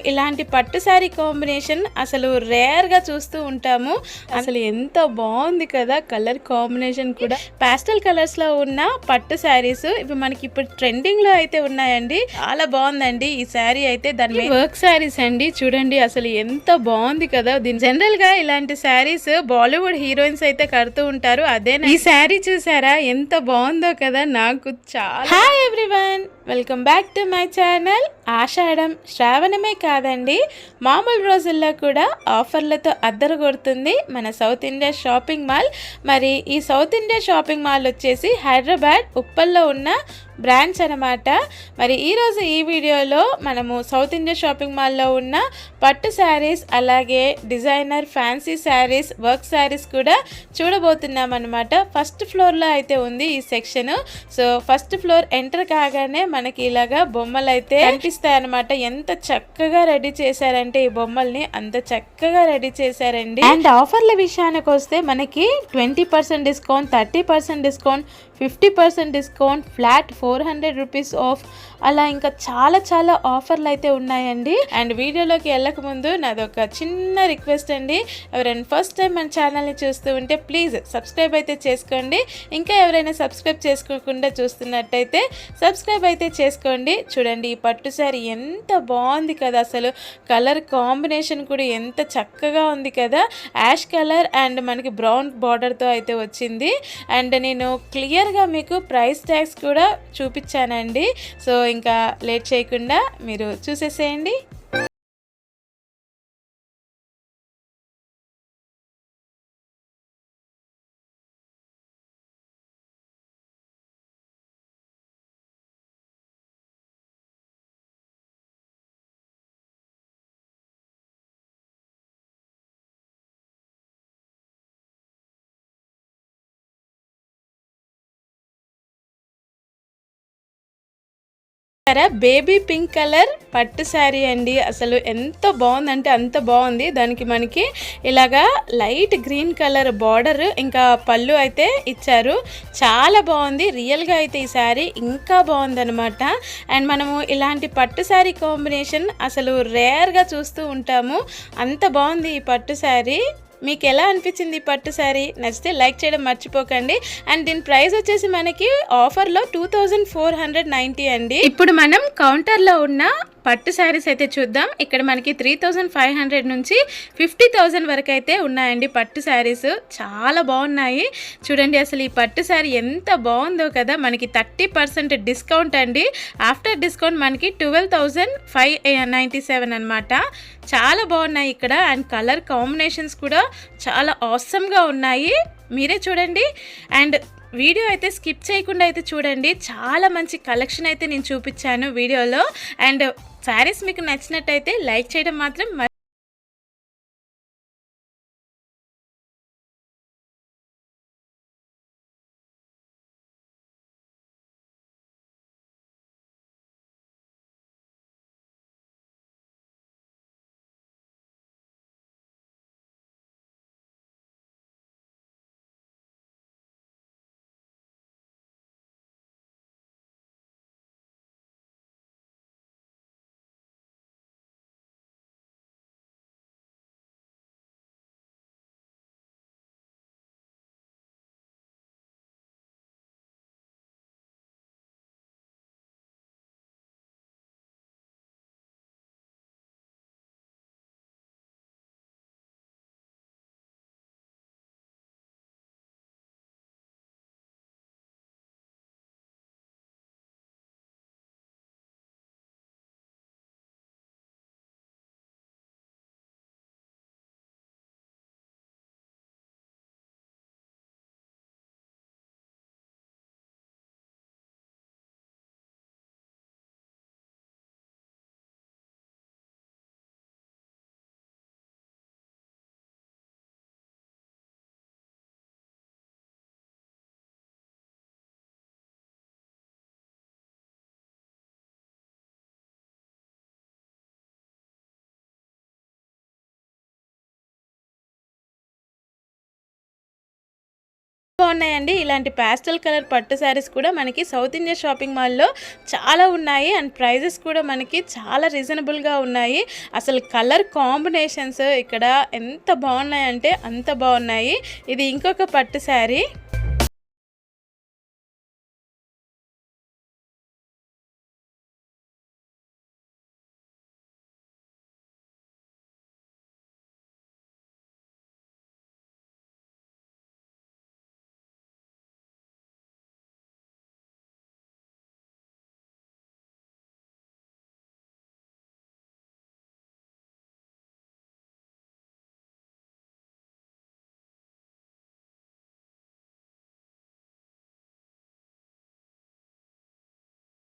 ఇలాంటి పట్టు శారీ కాంబినేషన్ అసలు రేర్‌గా చూస్తూ ఉంటాము. అసలు ఎంత బావుంది కదా! కలర్ కాంబినేషన్ కూడా. పాస్టల్ కలర్స్‌లో ఉన్న పట్టు శారీస్ ఇవి మనకి ఇప్పుడు ట్రెండింగ్‌లో అయితే ఉన్నాయండి. చాలా బావుందండి ఈ శారీ అయితే. దాని వర్క్ శారీస్ అండి. చూడండి అసలు ఎంత బావుంది కదా! జనరల్‌గా ఇలాంటి శారీస్ బాలీవుడ్ హీరోయిన్స్ అయితే కడుతూ ఉంటారు. ఈ శారీ చూసారా ఎంత బావుందో కదా! నాకు చాలా hi everyone, welcome back to my channel. ఆషాఢం శ్రావణమే కాదండి, మామూలు రోజుల్లో కూడా ఆఫర్లతో అద్దరు కొడుతుంది మన సౌత్ ఇండియా షాపింగ్ మాల్. మరి ఈ సౌత్ ఇండియా షాపింగ్ మాల్ వచ్చేసి హైదరాబాద్ ఉప్పల్లో ఉన్న బ్రాంచ్ అనమాట. మరి ఈరోజు ఈ వీడియోలో మనము సౌత్ ఇండియా షాపింగ్ మాల్లో ఉన్న పట్టు శారీస్, అలాగే designer fancy saris, work saris కూడా చూడబోతున్నాం అనమాట. ఫస్ట్ ఫ్లోర్లో అయితే ఉంది ఈ section. So first floor enter కాగానే మనకి ఇలాగా బొమ్మలు అయితే కనిపిస్తాయి అనమాట. ఎంత చక్కగా రెడీ చేశారంటే ఈ బొమ్మల్ని అంత చక్కగా రెడీ చేశారండి. అండ్ ఆఫర్ల విషయానికి వస్తే మనకి 20% discount, 30% discount, 50% discount, flat 400 rupees of, అలా ఇంకా చాలా చాలా ఆఫర్లు అయితే ఉన్నాయండి. అండ్ వీడియోలోకి వెళ్ళక ముందు నాదొక చిన్న రిక్వెస్ట్ అండి, ఎవరైనా ఫస్ట్ టైం మన ఛానల్ని చూస్తూ ఉంటే ప్లీజ్ సబ్స్క్రైబ్ అయితే చేసుకోండి. ఇంకా ఎవరైనా సబ్స్క్రైబ్ చేసుకోకుండా చూస్తున్నట్టయితే సబ్స్క్రైబ్ అయితే చేసుకోండి. చూడండి ఈ పట్టు శారీ ఎంత బాగుంది కదా, అసలు కలర్ కాంబినేషన్ కూడా ఎంత చక్కగా ఉంది కదా. యాష్ కలర్ అండ్ మనకి బ్రౌన్ బార్డర్తో అయితే వచ్చింది. అండ్ నేను క్లియర్గా మీకు ప్రైస్ ట్యాగ్స్ కూడా చూపించానండి. సో ఇంకా లేట్ చేయకుండా మీరు చూసేసేయండి. బేబీ పింక్ కలర్ పట్టు శారీ అండి. అసలు ఎంత బాగుందంటే అంత బాగుంది. దానికి మనకి ఇలాగా లైట్ గ్రీన్ కలర్ బార్డర్, ఇంకా పళ్ళు అయితే ఇచ్చారు. చాలా బాగుంది. రియల్గా అయితే ఈ శారీ ఇంకా బాగుందనమాట. అండ్ మనము ఇలాంటి పట్టు శారీ కాంబినేషన్ అసలు రేర్గా చూస్తూ ఉంటాము. అంత బాగుంది ఈ పట్టు శారీ. మీకు ఎలా అనిపించింది ఈ పట్టు శారీ? నచ్చితే లైక్ చేయడం మర్చిపోకండి. అండ్ దీని ప్రైస్ వచ్చేసి మనకి ఆఫర్లో 2490 అండి. ఇప్పుడు మనం కౌంటర్లో ఉన్న పట్టు శారీస్ అయితే చూద్దాం. ఇక్కడ మనకి 3500 నుంచి 50,000 వరకు అయితే ఉన్నాయండి పట్టు శారీస్. చాలా బాగున్నాయి. చూడండి అసలు ఈ పట్టు శారీ ఎంత బాగుందో కదా. మనకి 30% డిస్కౌంట్ అండి. ఆఫ్టర్ డిస్కౌంట్ మనకి 12,597 అనమాట. చాలా బాగున్నాయి ఇక్కడ. అండ్ కలర్ కాంబినేషన్స్ కూడా చాలా ఆసమ్గా ఉన్నాయి. మీరే చూడండి. అండ్ వీడియో అయితే స్కిప్ చేయకుండా అయితే చూడండి. చాలా మంచి కలెక్షన్ అయితే నేను చూపించాను వీడియోలో. అండ్ శారీస్ మీకు నచ్చినట్టయితే లైక్ చేయడం మాత్రం బాగున్నాయండి. ఇలాంటి పాస్టల్ కలర్ పట్టు శారీస్ కూడా మనకి సౌత్ ఇండియా షాపింగ్ మాల్‌లో చాలా ఉన్నాయి. అండ్ ప్రైజెస్ కూడా మనకి చాలా రీజనబుల్‌గా ఉన్నాయి. అసలు కలర్ కాంబినేషన్స్ ఇక్కడ ఎంత బాగున్నాయంటే అంత బాగున్నాయి. ఇది ఇంకొక పట్టు శారీ.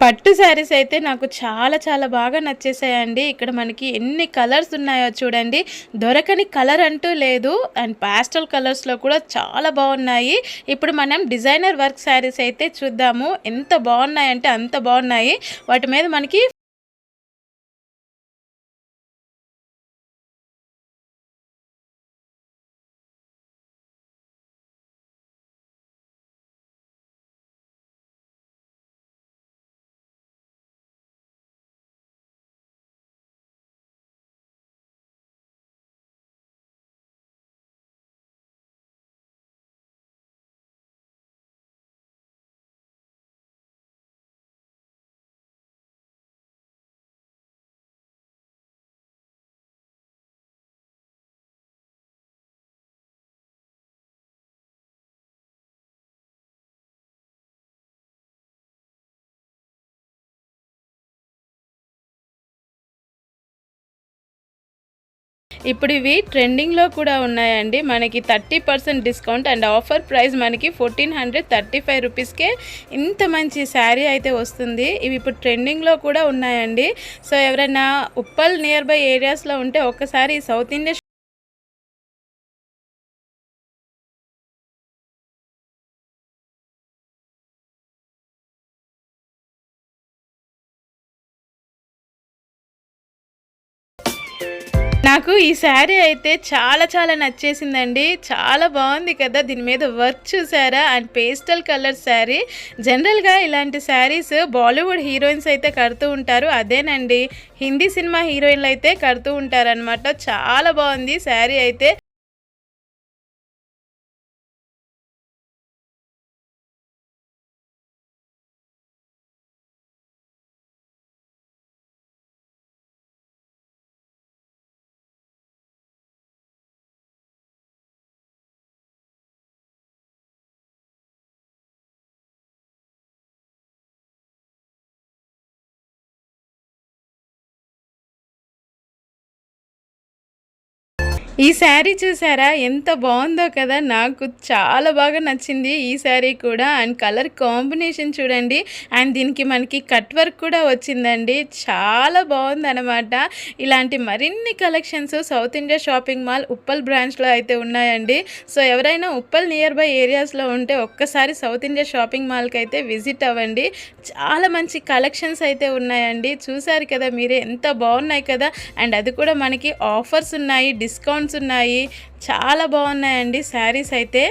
పట్టు శారీస్ అయితే నాకు చాలా చాలా బాగా నచ్చేసాయండి. ఇక్కడ మనకి ఎన్ని కలర్స్ ఉన్నాయో చూడండి. దొరకని కలర్ అంటూ లేదు. అండ్ పాస్టల్ కలర్స్‌లో కూడా చాలా బాగున్నాయి. ఇప్పుడు మనం డిజైనర్ వర్క్ శారీస్ అయితే చూద్దాము. ఎంత బాగున్నాయంటే అంత బాగున్నాయి. వాటి మీద మనకి ఇప్పుడు ఇవి ట్రెండింగ్‌లో కూడా ఉన్నాయండి. మనకి 30% డిస్కౌంట్ అండ్ ఆఫర్ ప్రైస్ మనకి 1435 రూపీస్‌కే ఇంత మంచి శారీ అయితే వస్తుంది. ఇవి ఇప్పుడు ట్రెండింగ్‌లో కూడా ఉన్నాయండి. సో ఎవరైనా ఉప్పల్ నియర్ బై ఏరియాస్‌లో ఉంటే ఒక్కసారి సౌత్ ఇండియా నాకు ఈ శారీ అయితే చాలా చాలా నచ్చేసిందండి. చాలా బాగుంది కదా! దీని మీద వర్క్ చూసారా? And pastel colour sari. జనరల్‌గా ఇలాంటి శారీస్ బాలీవుడ్ హీరోయిన్స్ అయితే కడుతూ ఉంటారు. అదేనండి హిందీ సినిమా హీరోయిన్‌లు అయితే కడుతూ ఉంటారనమాట. చాలా బాగుంది శారీ అయితే. ఈ శారీ చూసారా? ఎంత బావుందో కదా! నాకు చాలా బాగా నచ్చింది ఈ శారీ కూడా. అండ్ కలర్ కాంబినేషన్ చూడండి. అండ్ దీనికి మనకి కట్ వర్క్ కూడా వచ్చిందండి. చాలా బావుందనమాట. ఇలాంటి మరిన్ని collections south India shopping mall Uppal బ్రాంచ్‌లో అయితే ఉన్నాయండి. సో, ఎవరైనా ఉప్పల్ నియర్ బై ఏరియాస్‌లో ఉంటే ఒక్కసారి సౌత్ ఇండియా షాపింగ్ మాల్‌కి అయితే విజిట్ అవ్వండి. చాలా మంచి కలెక్షన్స్ అయితే ఉన్నాయండి. చూసారు కదా మీరే ఎంత బావున్నాయి కదా! అండ్ అది కూడా మనకి ఆఫర్స్ ఉన్నాయి, డిస్కౌంట్స్ ఉన్నాయి. చాలా బాగున్నాయండి శారీస్ అయితే.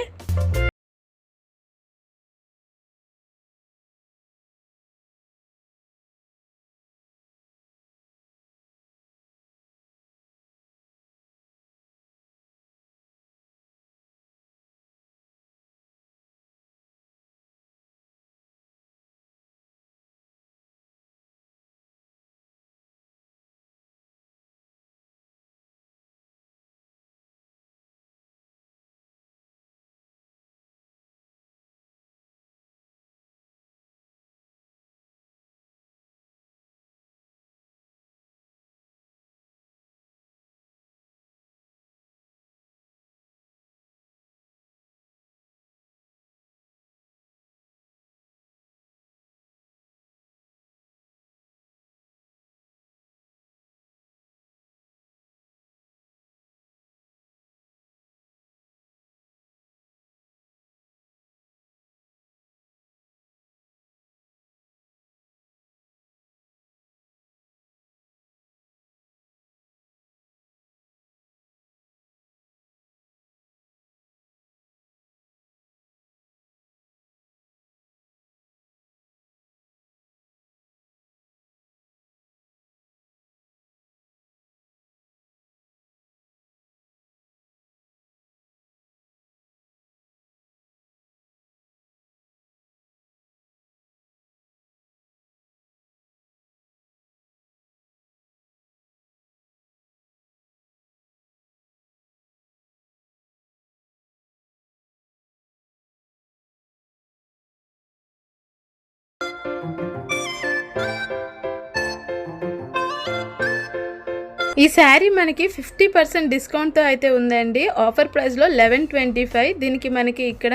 ఈ శారీ మనకి 50% డిస్కౌంట్తో అయితే ఉందండి. ఆఫర్ ప్రైస్లో 1125. దీనికి మనకి ఇక్కడ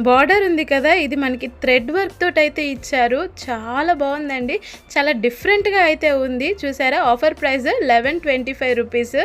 బార్డర్ ఉంది కదా, ఇది మనకి థ్రెడ్ వర్క్ తోటి అయితే ఇచ్చారు. చాలా బాగుందండి, చాలా డిఫరెంట్గా అయితే ఉంది. చూసారా, ఆఫర్ ప్రైస్ 1125 రూపీస్.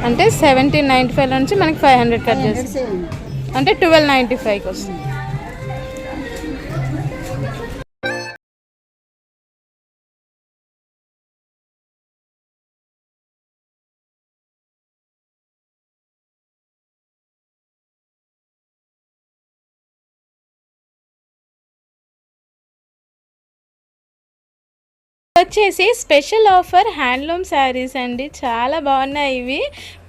అంటే 1795 నుంచి మనకి 500 కట్ చేసి అంటే 1295కి వస్తుంది. వచ్చేసి స్పెషల్ ఆఫర్ హ్యాండ్లూమ్ శారీస్ అండి. చాలా బాగున్నాయి ఇవి.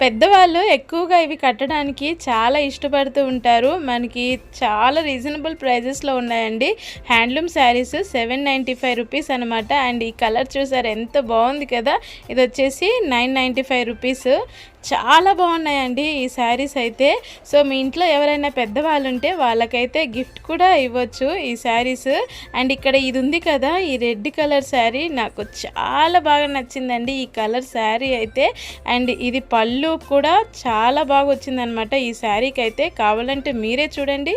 పెద్దవాళ్ళు ఎక్కువగా ఇవి కట్టడానికి చాలా ఇష్టపడుతూ ఉంటారు. మనకి చాలా రీజనబుల్ ప్రైజెస్లో ఉన్నాయండి హ్యాండ్లూమ్ శారీస్. 795 రూపీస్ అనమాట. అండ్ ఈ కలర్ చూసారు ఎంత బాగుంది కదా, ఇది వచ్చేసి 995 రూపీస్. చాలా బాగున్నాయండి ఈ శారీస్ అయితే. సో మీ ఇంట్లో ఎవరైనా పెద్దవాళ్ళు ఉంటే వాళ్ళకైతే గిఫ్ట్ కూడా ఇవ్వచ్చు ఈ శారీస్. అండ్ ఇక్కడ ఇది ఉంది కదా, ఈ రెడ్ కలర్ శారీ నాకు చాలా బాగా నచ్చిందండి ఈ కలర్ శారీ అయితే. అండ్ ఇది పళ్ళు కూడా చాలా బాగా వచ్చిందనమాట ఈ శారీకి అయితే. కావాలంటే మీరే చూడండి.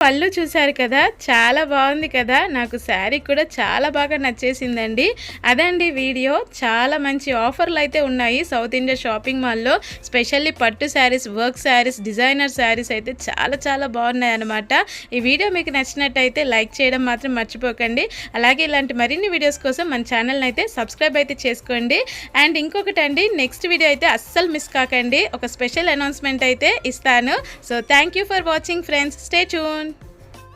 పళ్ళు చూసారు కదా, చాలా బాగుంది కదా. నాకు శారీ కూడా చాలా బాగా నచ్చేసిందండి. అదండి వీడియో. చాలా మంచి ఆఫర్లు అయితే ఉన్నాయి సౌత్ ఇండియా షాపింగ్ మాల్లో. స్పెషల్లీ పట్టు శారీస్, వర్క్ శారీస్, డిజైనర్ శారీస్ అయితే చాలా చాలా బాగున్నాయి అనమాట. ఈ వీడియో మీకు నచ్చినట్టయితే లైక్ చేయడం మాత్రం మర్చిపోకండి. అలాగే ఇలాంటి మరిన్ని వీడియోస్ కోసం మన ఛానల్ని అయితే సబ్స్క్రైబ్ అయితే చేసుకోండి. అండ్ ఇంకొకటి అండి, నెక్స్ట్ వీడియో అయితే అస్సలు మిస్ కాకండి. ఒక స్పెషల్ అనౌన్స్మెంట్ అయితే ఇస్తాను. So thank you for watching friends. Stay tune.